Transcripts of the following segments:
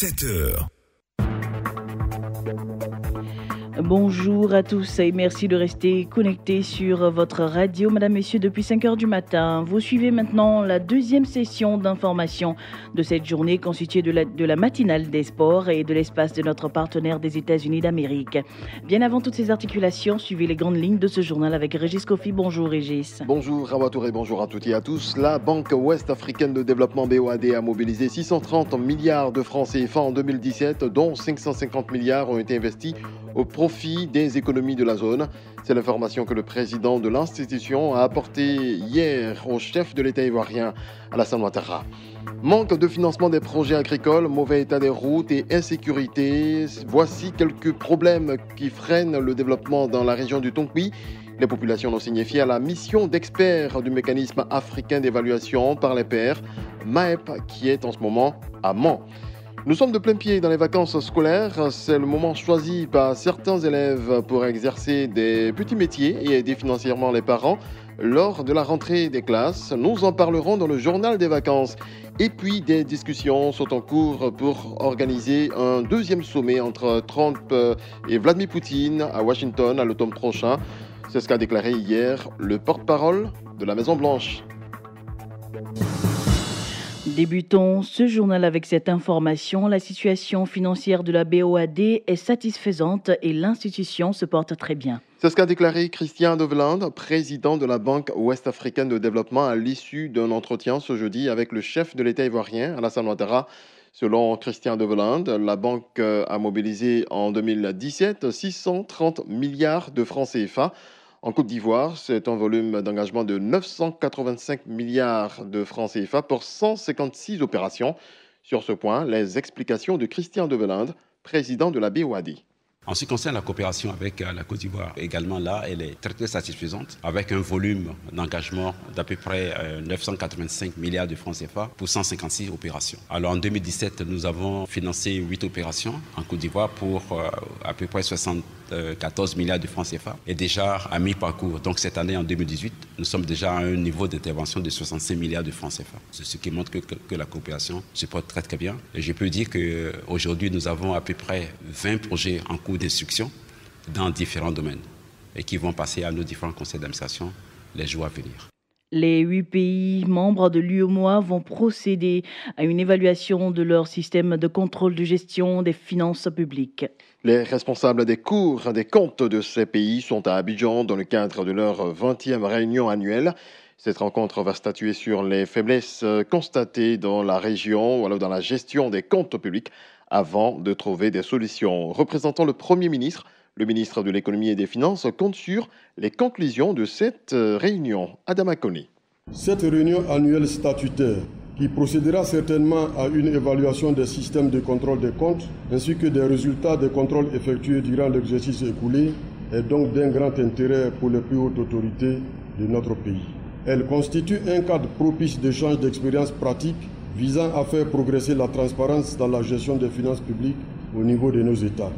7 heures. Bonjour à tous et merci de rester connectés sur votre radio. Mesdames, Messieurs, depuis 5 heures du matin, vous suivez maintenant la deuxième session d'information de cette journée constituée de la matinale des sports et de l'espace de notre partenaire des États-Unis d'Amérique. Bien avant toutes ces articulations, suivez les grandes lignes de ce journal avec Régis Kofi. Bonjour Régis. Bonjour Rawa Touré, bonjour à toutes et à tous. La Banque Ouest-Africaine de Développement BOAD a mobilisé 630 milliards de francs CFA en 2017, dont 550 milliards ont été investis au profit des économies de la zone. C'est l'information que le président de l'institution a apportée hier au chef de l'État ivoirien, Alassane Ouattara. Manque de financement des projets agricoles, mauvais état des routes et insécurité. Voici quelques problèmes qui freinent le développement dans la région du Tonkwi. Les populations l'ont signifié à la mission d'experts du mécanisme africain d'évaluation par les pairs, MAEP, qui est en ce moment à Mans. Nous sommes de plein pied dans les vacances scolaires. C'est le moment choisi par certains élèves pour exercer des petits métiers et aider financièrement les parents lors de la rentrée des classes. Nous en parlerons dans le journal des vacances. Et puis des discussions sont en cours pour organiser un deuxième sommet entre Trump et Vladimir Poutine à Washington à l'automne prochain. C'est ce qu'a déclaré hier le porte-parole de la Maison-Blanche. Débutons ce journal avec cette information. La situation financière de la BOAD est satisfaisante et l'institution se porte très bien. C'est ce qu'a déclaré Christian De Velande, président de la Banque Ouest-Africaine de Développement, à l'issue d'un entretien ce jeudi avec le chef de l'État ivoirien, Alassane Ouattara. Selon Christian De Velande, la banque a mobilisé en 2017 630 milliards de francs CFA. En Côte d'Ivoire, c'est un volume d'engagement de 985 milliards de francs CFA pour 156 opérations. Sur ce point, les explications de Christian De Velande, président de la BOAD. En ce qui concerne la coopération avec la Côte d'Ivoire, également là, elle est très satisfaisante, avec un volume d'engagement d'à peu près 985 milliards de francs CFA pour 156 opérations. Alors en 2017, nous avons financé 8 opérations en Côte d'Ivoire pour à peu près 74 milliards de francs CFA et déjà à mi-parcours. Donc cette année, en 2018, nous sommes déjà à un niveau d'intervention de 65 milliards de francs CFA. C'est ce qui montre que la coopération se porte très bien. Et je peux dire qu'aujourd'hui, nous avons à peu près 20 projets en cours d'instruction dans différents domaines et qui vont passer à nos différents conseils d'administration les jours à venir. Les 8 pays membres de l'UEMOA vont procéder à une évaluation de leur système de contrôle de gestion des finances publiques. Les responsables des cours des comptes de ces pays sont à Abidjan dans le cadre de leur 20e réunion annuelle. Cette rencontre va statuer sur les faiblesses constatées dans la région ou alors dans la gestion des comptes publics avant de trouver des solutions. Représentant le Premier ministre, le ministre de l'Économie et des Finances compte sur les conclusions de cette réunion. Adama Kone. Cette réunion annuelle statutaire qui procédera certainement à une évaluation des systèmes de contrôle des comptes ainsi que des résultats des contrôles effectués durant l'exercice écoulé est donc d'un grand intérêt pour les plus hautes autorités de notre pays. Elle constitue un cadre propice d'échange d'expériences pratiques visant à faire progresser la transparence dans la gestion des finances publiques au niveau de nos États.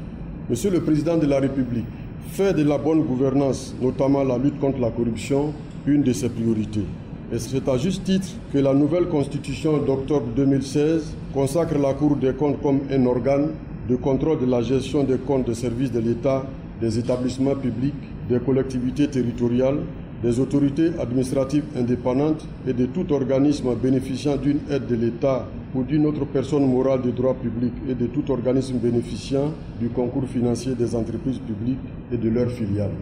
Monsieur le Président de la République fait de la bonne gouvernance, notamment la lutte contre la corruption, une de ses priorités. Et c'est à juste titre que la nouvelle constitution d'octobre 2016 consacre la Cour des comptes comme un organe de contrôle de la gestion des comptes des services de l'État, des établissements publics, des collectivités territoriales, des autorités administratives indépendantes et de tout organisme bénéficiant d'une aide de l'État ou d'une autre personne morale de droit public et de tout organisme bénéficiant du concours financier des entreprises publiques et de leurs filiales.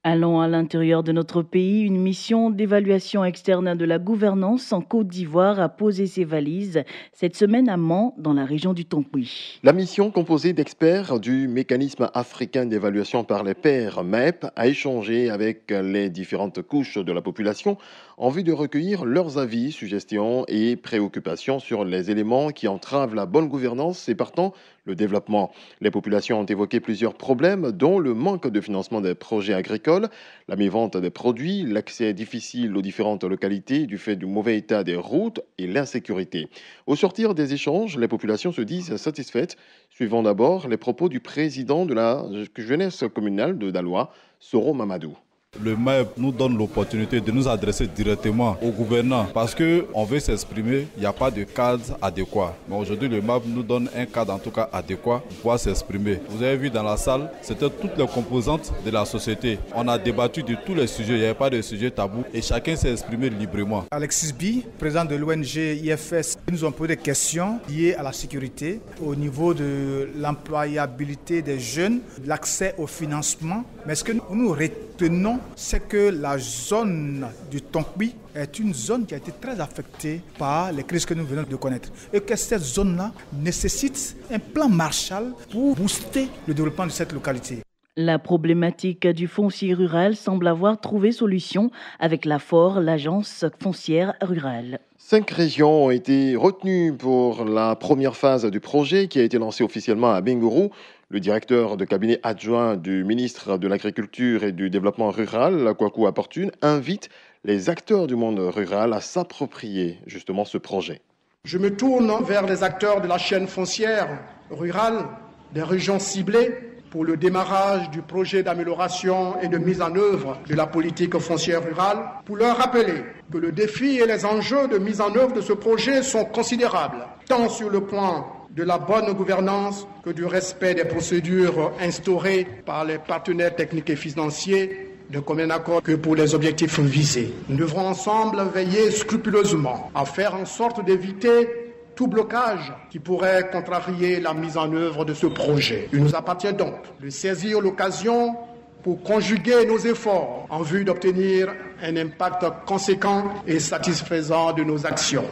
Allons à l'intérieur de notre pays. Une mission d'évaluation externe de la gouvernance en Côte d'Ivoire a posé ses valises cette semaine à Mans, dans la région du Tonkwi. La mission, composée d'experts du mécanisme africain d'évaluation par les pairs, MAEP, a échangé avec les différentes couches de la population en vue de recueillir leurs avis, suggestions et préoccupations sur les éléments qui entravent la bonne gouvernance et partant le développement. Les populations ont évoqué plusieurs problèmes, dont le manque de financement des projets agricoles, la mévente des produits, l'accès difficile aux différentes localités du fait du mauvais état des routes et l'insécurité. Au sortir des échanges, les populations se disent satisfaites. Suivons d'abord les propos du président de la jeunesse communale de Daloa, Soro Mamadou. Le maire nous donne l'opportunité de nous adresser directement aux gouvernants parce qu'on veut s'exprimer, il n'y a pas de cadre adéquat. Mais aujourd'hui, le MAP nous donne un cadre en tout cas adéquat pour pouvoir s'exprimer. Vous avez vu dans la salle, c'était toutes les composantes de la société. On a débattu de tous les sujets, il n'y avait pas de sujet tabou et chacun s'est exprimé librement. Alexis Bi, président de l'ONG IFS, nous ont posé des questions liées à la sécurité au niveau de l'employabilité des jeunes, l'accès au financement. Mais ce que nous retenons, c'est que la zone du Tonkbi est une zone qui a été très affectée par les crises que nous venons de connaître. Et que cette zone-là nécessite un plan Marshall pour booster le développement de cette localité. La problématique du foncier rural semble avoir trouvé solution avec l'AFOR, l'agence foncière rurale. 5 régions ont été retenues pour la première phase du projet qui a été lancé officiellement à Bingourou. Le directeur de cabinet adjoint du ministre de l'Agriculture et du Développement rural, Kwaku Apportune, invite les acteurs du monde rural à s'approprier justement ce projet. Je me tourne vers les acteurs de la chaîne foncière rurale des régions ciblées pour le démarrage du projet d'amélioration et de mise en œuvre de la politique foncière rurale, pour leur rappeler que le défi et les enjeux de mise en œuvre de ce projet sont considérables, tant sur le plan de la bonne gouvernance que du respect des procédures instaurées par les partenaires techniques et financiers de commun accord que pour les objectifs visés. Nous devrons ensemble veiller scrupuleusement à faire en sorte d'éviter tout blocage qui pourrait contrarier la mise en œuvre de ce projet. Il nous appartient donc de saisir l'occasion pour conjuguer nos efforts en vue d'obtenir un impact conséquent et satisfaisant de nos actions.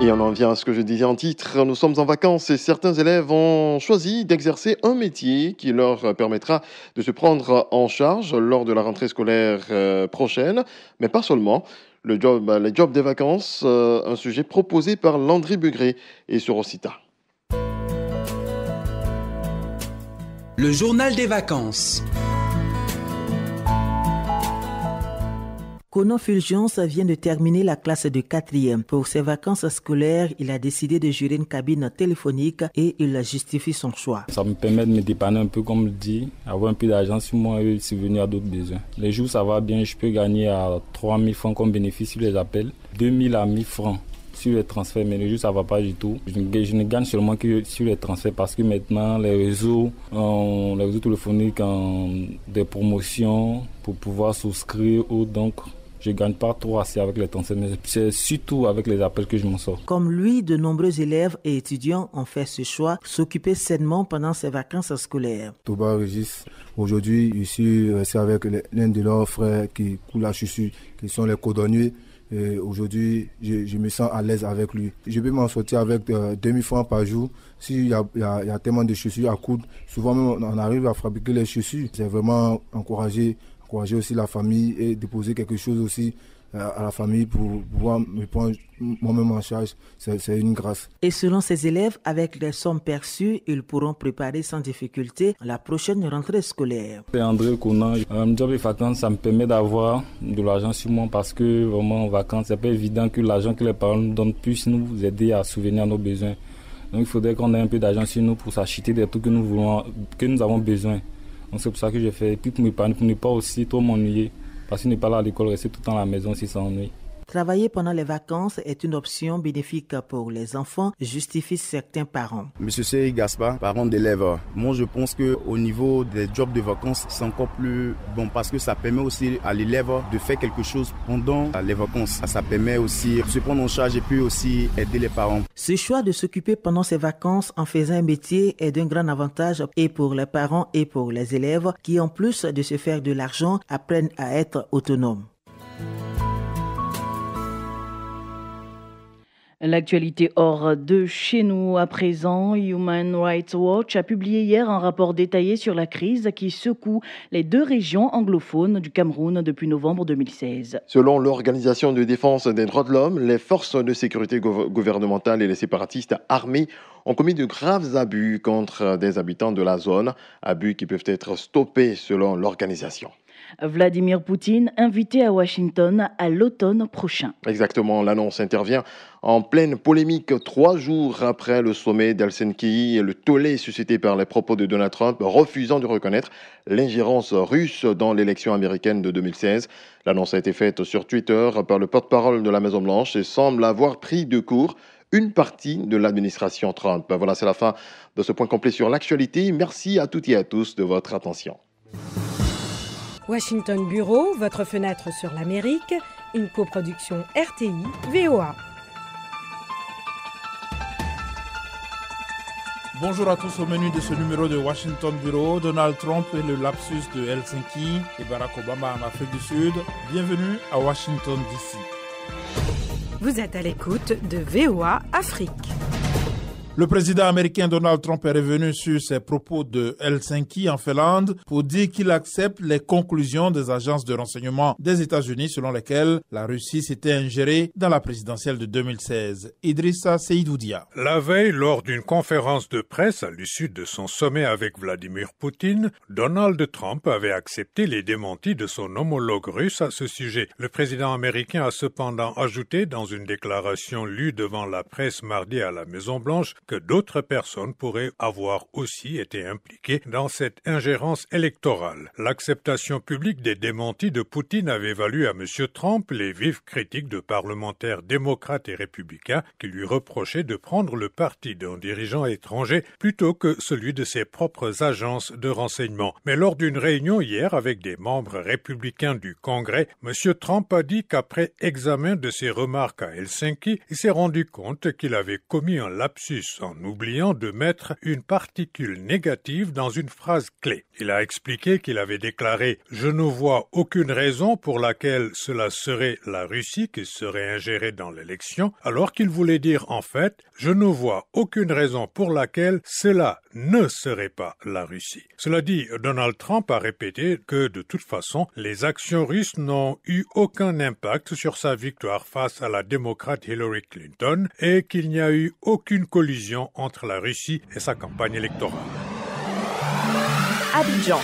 Et on en vient à ce que je disais en titre. Nous sommes en vacances et certains élèves ont choisi d'exercer un métier qui leur permettra de se prendre en charge lors de la rentrée scolaire prochaine, mais pas seulement. Les jobs des vacances, un sujet proposé par Landry Bugré et sur Ocita. Le journal des vacances. Kono Fulgence vient de terminer la classe de 4e. Pour ses vacances scolaires, il a décidé de gérer une cabine téléphonique et il justifie son choix. Ça me permet de me dépanner un peu, comme je dis, avoir un peu d'argent sur moi et subvenir à d'autres besoins. Les jours, ça va bien, je peux gagner à 3 000 francs comme bénéfice sur les appels, 2 000 à 1 000 francs sur les transferts, mais les jours, ça ne va pas du tout. Je ne gagne seulement que sur les transferts parce que maintenant, les réseaux téléphoniques ont des promotions pour pouvoir souscrire ou donc... Je ne gagne pas trop assez avec les transferts, mais c'est surtout avec les appels que je m'en sors. Comme lui, de nombreux élèves et étudiants ont fait ce choix, s'occuper sainement pendant ces vacances scolaires. Toba Régis, aujourd'hui, je suis avec l'un de leurs frères qui coule la chaussure, qui sont les cordonniers. Et aujourd'hui, je me sens à l'aise avec lui. Je peux m'en sortir avec 2000 francs par jour. S'il y a tellement de chaussures à coudre, souvent même on arrive à fabriquer les chaussures. C'est vraiment encourager aussi la famille et déposer quelque chose aussi à la famille pour pouvoir me prendre moi-même en charge. C'est une grâce. Et selon ces élèves, avec les sommes perçues, ils pourront préparer sans difficulté la prochaine rentrée scolaire. C'est André Kounan. Un job de vacances, ça me permet d'avoir de l'argent sur moi parce que vraiment en vacances, c'est pas évident que l'argent que les parents nous donnent puisse nous aider à souvenir nos besoins. Donc il faudrait qu'on ait un peu d'argent sur nous pour s'acheter des trucs que nous avons besoin. Donc c'est pour ça que j'ai fait tout pour ne pas aussi trop m'ennuyer. Parce qu'il n'est pas là à l'école, rester tout le temps à la maison si ça ennuie. Travailler pendant les vacances est une option bénéfique pour les enfants, justifient certains parents. Monsieur C. Gaspard, parent d'élèves, moi je pense qu'au niveau des jobs de vacances, c'est encore plus bon parce que ça permet aussi à l'élève de faire quelque chose pendant les vacances. Ça permet aussi de se prendre en charge et puis aussi aider les parents. Ce choix de s'occuper pendant ces vacances en faisant un métier est d'un grand avantage et pour les parents et pour les élèves qui, en plus de se faire de l'argent, apprennent à être autonomes. L'actualité hors de chez nous à présent, Human Rights Watch a publié hier un rapport détaillé sur la crise qui secoue les 2 régions anglophones du Cameroun depuis novembre 2016. Selon l'Organisation de défense des droits de l'homme, les forces de sécurité gouvernementales et les séparatistes armés ont commis de graves abus contre des habitants de la zone, abus qui peuvent être stoppés selon l'organisation. Vladimir Poutine invité à Washington à l'automne prochain. Exactement, l'annonce intervient en pleine polémique 3 jours après le sommet d'Helsinki et le tollé suscité par les propos de Donald Trump refusant de reconnaître l'ingérence russe dans l'élection américaine de 2016. L'annonce a été faite sur Twitter par le porte-parole de la Maison-Blanche et semble avoir pris de court une partie de l'administration Trump. Voilà, c'est la fin de ce point complet sur l'actualité. Merci à toutes et à tous de votre attention. Washington Bureau, votre fenêtre sur l'Amérique, une coproduction RTI-VOA. Bonjour à tous, au menu de ce numéro de Washington Bureau, Donald Trump et le lapsus de Helsinki et Barack Obama en Afrique du Sud. Bienvenue à Washington DC. Vous êtes à l'écoute de VOA Afrique. Le président américain Donald Trump est revenu sur ses propos de Helsinki en Finlande pour dire qu'il accepte les conclusions des agences de renseignement des États-Unis selon lesquelles la Russie s'était ingérée dans la présidentielle de 2016. Idrissa Seydoudia. La veille, lors d'une conférence de presse à l'issue de son sommet avec Vladimir Poutine, Donald Trump avait accepté les démentis de son homologue russe à ce sujet. Le président américain a cependant ajouté dans une déclaration lue devant la presse mardi à la Maison-Blanche que d'autres personnes pourraient avoir aussi été impliquées dans cette ingérence électorale. L'acceptation publique des démentis de Poutine avait valu à M. Trump les vives critiques de parlementaires démocrates et républicains qui lui reprochaient de prendre le parti d'un dirigeant étranger plutôt que celui de ses propres agences de renseignement. Mais lors d'une réunion hier avec des membres républicains du Congrès, M. Trump a dit qu'après examen de ses remarques à Helsinki, il s'est rendu compte qu'il avait commis un lapsus en oubliant de mettre une particule négative dans une phrase clé. Il a expliqué qu'il avait déclaré « Je ne vois aucune raison pour laquelle cela serait la Russie qui serait ingérée dans l'élection », alors qu'il voulait dire en fait « Je ne vois aucune raison pour laquelle cela ne serait pas la Russie ». Cela dit, Donald Trump a répété que de toute façon, les actions russes n'ont eu aucun impact sur sa victoire face à la démocrate Hillary Clinton et qu'il n'y a eu aucune collision entre la Russie et sa campagne électorale. Abidjan,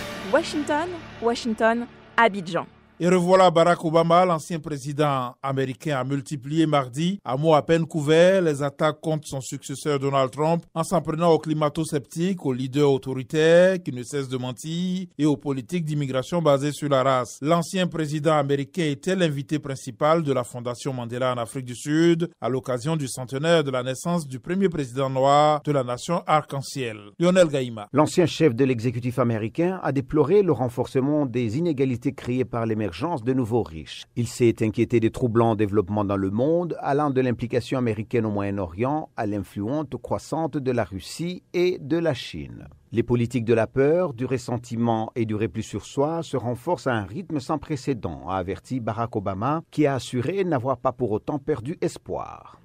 Washington, Abidjan. Et revoilà Barack Obama, l'ancien président américain, a multiplié mardi, à mots à peine couverts, les attaques contre son successeur Donald Trump en s'en prenant aux climato-sceptiques, aux leaders autoritaires qui ne cessent de mentir et aux politiques d'immigration basées sur la race. L'ancien président américain était l'invité principal de la Fondation Mandela en Afrique du Sud à l'occasion du centenaire de la naissance du premier président noir de la nation arc-en-ciel. Lionel Gaïma. L'ancien chef de l'exécutif américain a déploré le renforcement des inégalités créées par l'émergence de nouveaux riches. Il s'est inquiété des troublants développements dans le monde, allant de l'implication américaine au Moyen-Orient à l'influence croissante de la Russie et de la Chine. Les politiques de la peur, du ressentiment et du repli sur soi se renforcent à un rythme sans précédent, a averti Barack Obama, qui a assuré n'avoir pas pour autant perdu espoir.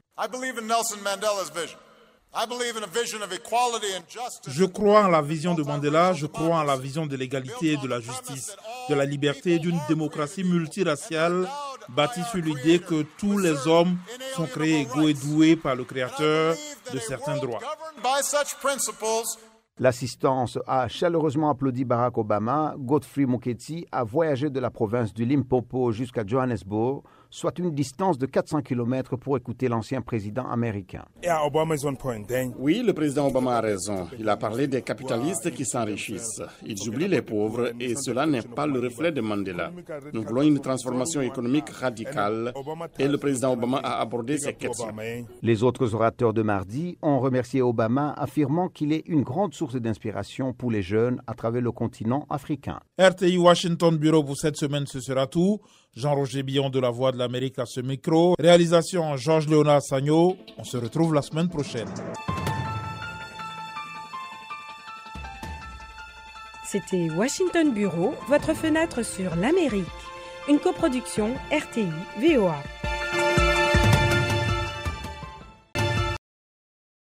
Je crois en la vision de Mandela, je crois en la vision de l'égalité et de la justice, de la liberté et d'une démocratie multiraciale bâtie sur l'idée que tous les hommes sont créés égaux et doués par le Créateur de certains droits. L'assistance a chaleureusement applaudi Barack Obama. Godfrey Moketi a voyagé de la province du Limpopo jusqu'à Johannesburg, soit une distance de 400 km pour écouter l'ancien président américain. Oui, le président Obama a raison. Il a parlé des capitalistes qui s'enrichissent. Ils oublient les pauvres et cela n'est pas le reflet de Mandela. Nous voulons une transformation économique radicale et le président Obama a abordé ces questions. Les autres orateurs de mardi ont remercié Obama, affirmant qu'il est une grande source d'inspiration pour les jeunes à travers le continent africain. RTI Washington Bureau pour cette semaine, ce sera tout. Jean-Roger Billon de la Voix de l'Amérique à ce micro. Réalisation Georges-Léonard Sagno. On se retrouve la semaine prochaine. C'était Washington Bureau, votre fenêtre sur l'Amérique. Une coproduction RTI-VOA.